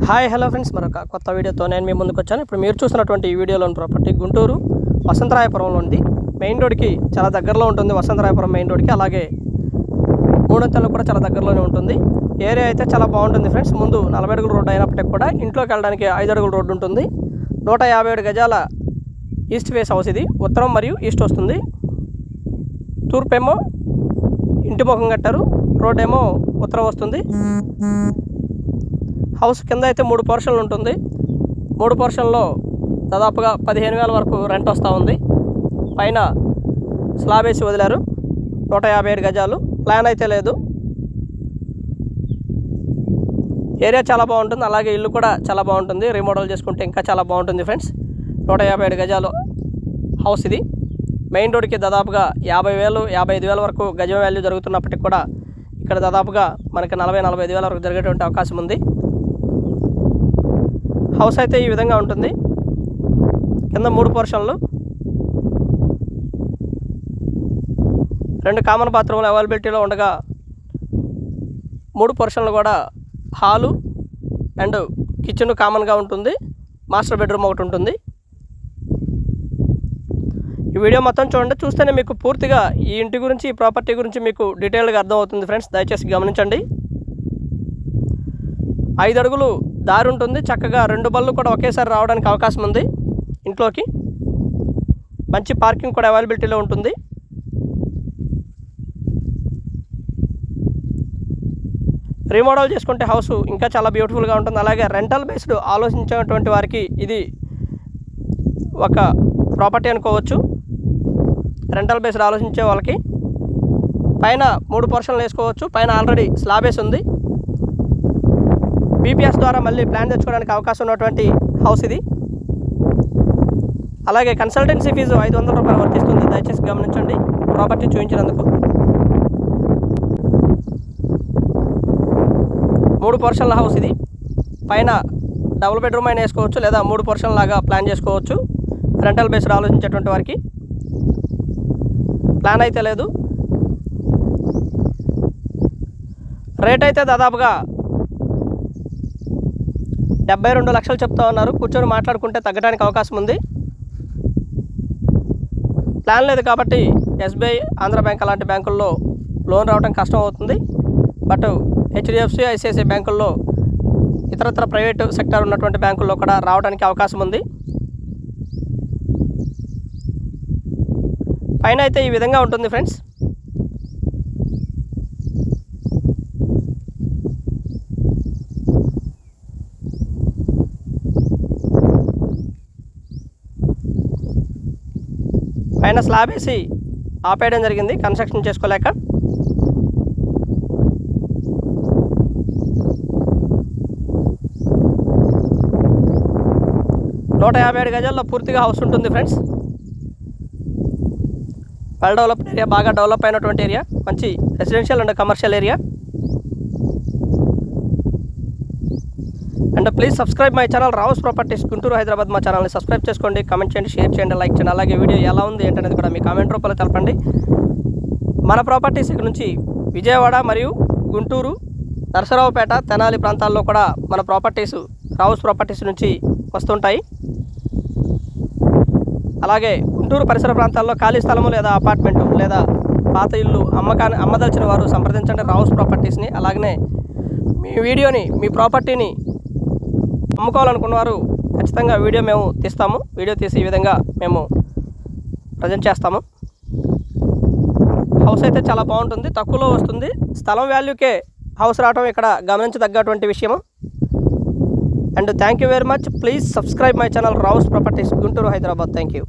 Hi hello friends, మరొక కొత్త వీడియోతో నేను మీ ముందుకు వచ్చాను. ఇప్పుడు మీరు చూస్తున్నటువంటి ఈ వీడియోలోని ప్రాపర్టీ గుంటూరు వసంతరాయపురంలో ఉంది. మెయిన్ రోడ్కి చాలా దగ్గరలో ఉంటుంది. వసంతరాయపురం మెయిన్ రోడ్కి, అలాగే మూడొంతలు కూడా చాలా దగ్గరలోనే ఉంటుంది. ఏరియా అయితే చాలా బాగుంటుంది ఫ్రెండ్స్. ముందు 40 అడుగుల రోడ్డు అయినప్పటికీ కూడా ఇంట్లోకి వెళ్ళడానికి 5 అడుగుల రోడ్డు ఉంటుంది. 157 గజాల ఈస్ట్ ఫేస్ హౌస్ ఇది. ఉత్తరం మరియు ఈస్ట్ వస్తుంది. తూర్పేమో ఇంటి ముఖం కట్టారు, రోడ్ ఏమో ఉత్తరం వస్తుంది. హౌస్ కింద అయితే 3 పోర్షన్లు ఉంటుంది. 3 పోర్షన్లో దాదాపుగా 15,000 వరకు రెంట్ వస్తూ ఉంది. పైన స్లాబ్ వేసి వదిలారు. 157 గజాలు. ప్లాన్ అయితే లేదు. ఏరియా చాలా బాగుంటుంది, అలాగే ఇల్లు కూడా చాలా బాగుంటుంది. రీమోడల్ చేసుకుంటే ఇంకా చాలా బాగుంటుంది ఫ్రెండ్స్. 157 గజాలు హౌస్ ఇది. మెయిన్ రోడ్కి దాదాపుగా 50,000 55,000 వరకు గజం వాల్యూ జరుగుతున్నప్పటికి కూడా ఇక్కడ దాదాపుగా మనకి 40,000 వరకు జరిగేటువంటి అవకాశం ఉంది. హౌస్ అయితే ఈ విధంగా ఉంటుంది. కింద 3 పోర్షన్లు, 2 కామన్ బాత్రూమ్లు అవైలబిలిటీలో ఉండగా 3 పోర్షన్లు కూడా హాలు అండ్ కిచెన్ కామన్గా ఉంటుంది. మాస్టర్ బెడ్రూమ్ ఒకటి ఉంటుంది. ఈ వీడియో మొత్తం చూడండి. చూస్తేనే మీకు పూర్తిగా ఈ ఇంటి గురించి, ఈ ప్రాపర్టీ గురించి మీకు డీటెయిల్గా అర్థమవుతుంది ఫ్రెండ్స్. దయచేసి గమనించండి. 5 అడుగులు దారి ఉంటుంది. చక్కగా 2 బళ్ళు కూడా ఒకేసారి రావడానికి అవకాశం ఉంది. ఇంట్లోకి మంచి పార్కింగ్ కూడా అవైలబిలిటీలో ఉంటుంది. రీమోడల్ చేసుకుంటే హౌస్ ఇంకా చాలా బ్యూటిఫుల్గా ఉంటుంది. అలాగే రెంటల్ బేస్డ్ ఆలోచించేటువంటి వారికి ఇది ఒక ప్రాపర్టీ అనుకోవచ్చు. రెంటల్ బేస్డ్ ఆలోచించే వాళ్ళకి పైన 3 పోర్షన్లు వేసుకోవచ్చు. పైన ఆల్రెడీ స్లాబ్ వేసి ఉంది. బీపీఎస్ ద్వారా మళ్ళీ ప్లాన్ తెచ్చుకోవడానికి అవకాశం ఉన్నటువంటి హౌస్ ఇది. అలాగే కన్సల్టెన్సీ ఫీజు 500 రూపాయలు వర్తిస్తుంది. దయచేసి గమనించండి ప్రాపర్టీ చూపించినందుకు. 3 పోర్షన్ల హౌస్ ఇది. పైన డబుల్ బెడ్రూమ్ అయినా వేసుకోవచ్చు, లేదా 3 పోర్షన్ లాగా ప్లాన్ చేసుకోవచ్చు. రెంటల్ బేస్డ్ ఆలోచించేటువంటి వారికి ప్లాన్ అయితే లేదు. రేట్ అయితే దాదాపుగా 72 లక్షలు చెప్తా ఉన్నారు. కూర్చొని మాట్లాడుకుంటే తగ్గడానికి అవకాశం ఉంది. ప్లాన్ లేదు కాబట్టి ఎస్బీఐ, ఆంధ్ర బ్యాంక్ అలాంటి బ్యాంకుల్లో లోన్ రావడం కష్టం అవుతుంది. బట్ హెచ్డిఎఫ్సి, ఐసిఐసిఐ బ్యాంకుల్లో, ఇతరత్ర ప్రైవేటు సెక్టర్ ఉన్నటువంటి బ్యాంకుల్లో కూడా రావడానికి అవకాశం ఉంది. పైన అయితే ఈ విధంగా ఉంటుంది ఫ్రెండ్స్. పైన స్లాబ్ వేసి ఆపేయడం జరిగింది కన్స్ట్రక్షన్ చేసుకోలేక. నూట 57 గజాల్లో పూర్తిగా హౌస్ ఉంటుంది ఫ్రెండ్స్. వెల్ డెవలప్డ్ ఏరియా, బాగా డెవలప్ అయినటువంటి ఏరియా, మంచి residential and commercial area. And please subscribe my channel Rao's properties Guntur, Hyderabad. మా ఛానల్ని సబ్స్క్రైబ్ చేసుకోండి, కామెంట్ చేయండి, షేర్ చేయండి, లైక్ చేయండి. అలాగే వీడియో ఎలా ఉంది ఏంటనేది కూడా మీ కామెంట్ రూపంలో తెలపండి. మన ప్రాపర్టీస్ ఇక్కడ నుంచి విజయవాడ మరియు గుంటూరు, నరసరావుపేట, తెనాలి ప్రాంతాల్లో కూడా మన ప్రాపర్టీస్ రావుస్ ప్రాపర్టీస్ నుంచి వస్తుంటాయి. అలాగే గుంటూరు పరిసర ప్రాంతాల్లో ఖాళీ స్థలము లేదా అపార్ట్మెంటు లేదా పాత ఇల్లు అమ్మదలిచిన వారు సంప్రదించండి రావుస్ ప్రాపర్టీస్ని. అలాగనే మీ వీడియోని, మీ ప్రాపర్టీని అమ్ముకోవాలనుకున్నవారు ఖచ్చితంగా వీడియో మేము తీస్తాము. వీడియో తీసి ఈ విధంగా మేము ప్రజెంట్ చేస్తాము. హౌస్ అయితే చాలా బాగుంటుంది, తక్కువలో వస్తుంది. స్థలం వాల్యూకే హౌస్ రావడం ఇక్కడ గమనించదగ్గటువంటి విషయము. And thank you very much. Please subscribe my channel Rao's properties Guntur, Hyderabad. Thank you.